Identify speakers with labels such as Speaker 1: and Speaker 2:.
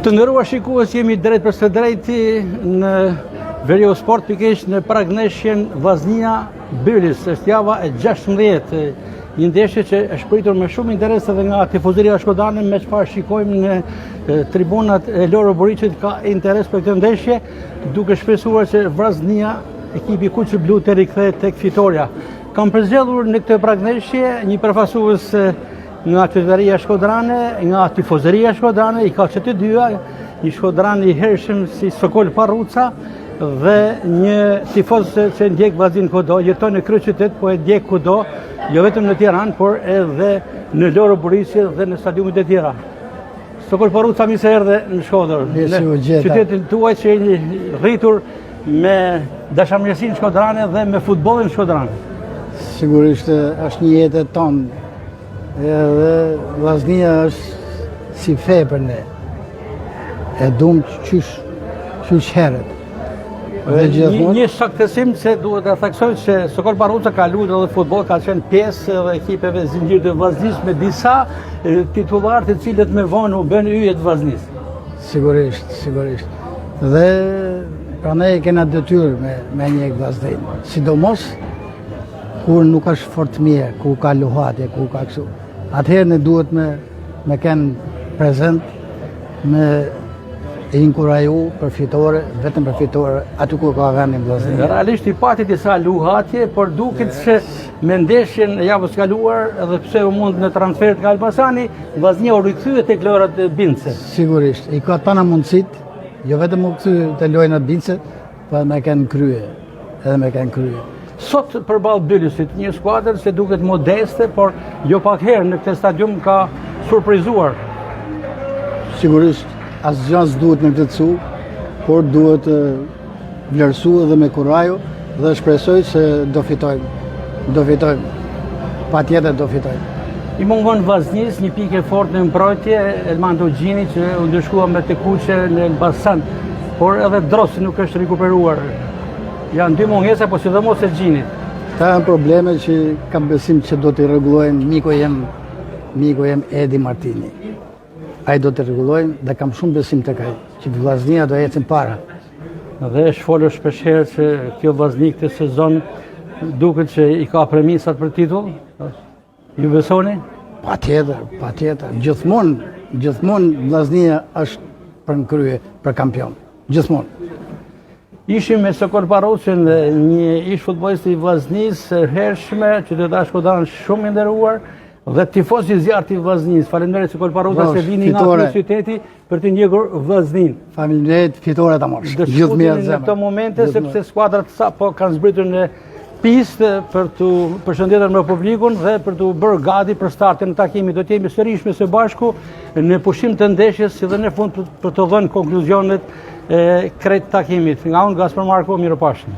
Speaker 1: Të nderuar shikues, jemi drejt për së drejti në Veriu Sport pikërisht në Pragneshjen Vllaznia Bylis. Është java e 16, një ndeshje që është pritur me shumë interes edhe nga tifozëria shkodane, me çfarë shikojmë në tribunat e Loro Buriçit ka interes për këtë ndeshje, duke shpresuar që Vllaznia, ekipi kuq blu, të rikthehet tek fitoria. Kam përzgjedhur në këtë Pragneshje një përfaqësues nga qytetëria shkodrane, nga tifozëria shkodrane, i ka që të dyja, një shkodran i hershëm si Sokol Parruca dhe një tifoz që ndjek Vllaznin kudo, jeton në kryeqytet, po e ndjek kudo, jo vetëm në Tiranë, por edhe në Loro Buriçi dhe në stadiumet e tjera. Sokol Parruca, mirë se erdhe në Shkodër, në qytetin tuaj që jeni rritur me dashamirësinë shkodrane dhe me futbollin shkodran.
Speaker 2: Sigurisht është një jetë e tonë, edhe Vllaznia është si fe për ne. E dum qysh herët.
Speaker 1: Një saktesim se duhet të theksoj që Sokol Parruca ka luajtur edhe futboll, ka qenë pjesë edhe ekipeve zinxhir të Vllaznisë me disa titullar të cilët me vonë u bën yje të Vllaznisë.
Speaker 2: Sigurisht. Dhe prandaj kena detyrë me një Vllaznin. Sidomos kur nuk është fort mirë, kur ka luhatje, kur ka kështu. Atëherë ne duhet me kenë prezent, me inkuraju për fitore, vetëm për fitore, aty ku ka vendin Vllaznia.
Speaker 1: Realisht i pati disa luhatje, por duket se me ndeshjen e javës kaluar, edhe pse u mund në transfert nga Elbasani, Vllaznia u rikthye tek lojrat e Bince.
Speaker 2: Sigurisht, i ka tana mundësit, jo vetëm u kthy te lojrat e Bince, po me kanë krye.
Speaker 1: Sot përballë Bylisit, një skuadër që duket modeste, por jo pak herë në këtë stadium ka surprizuar.
Speaker 2: Sigurisht, asgjë s'duhet me këtë cu, por duhet vlerësu edhe me kuraju dhe shpresoj se do fitojmë. Patjetër do fitojmë.
Speaker 1: I mungon Vllaznisë një pikë e fortë në mbrojtje, Elmando Gjini që u ndeshkua me Tekuqe në Elbasan, por edhe Drossi nuk është rikuperuar. Janë dy mungesa, po sidomos e Gjinit.
Speaker 2: Ka janë probleme që kam besim që do t'i rregullojnë miku jem Edi Martini. Ai do t'i rregullojnë dhe kam shumë besim tek ai, që Vllaznia do ecën para.
Speaker 1: Dhe është folur shpeshherë që kjo Vllazni këtë sezon duket që i ka premisat për titull. Ju besoni?
Speaker 2: Patjetër. Gjithmonë Vllaznia është për në krye, për kampion. Gjithmonë.
Speaker 1: Ishim me Sokol Parrucën, një ish futbollist i Vllaznisë, hershme, qytetar shkodran shumë i nderuar dhe tifoz i zjarrt i Vllaznisë. Faleminderit Sokol Parruca se vini nga kryeqyteti për të ndjekur Vllaznin.
Speaker 2: Faleminderit, fitore ta marrësh.
Speaker 1: Gjithë mirë në këto momente sepse skuadrat sapo kanë zbritur në pistë për të përshëndetur me publikun dhe për të bërë gati për startin e takimit. Do të jemi sërish me së bashku në pushim të ndeshjes si dhe në fund për të dhënë konkluzionet e krejt takimit. Nga unë, Gaspar Marko, mirupafshim.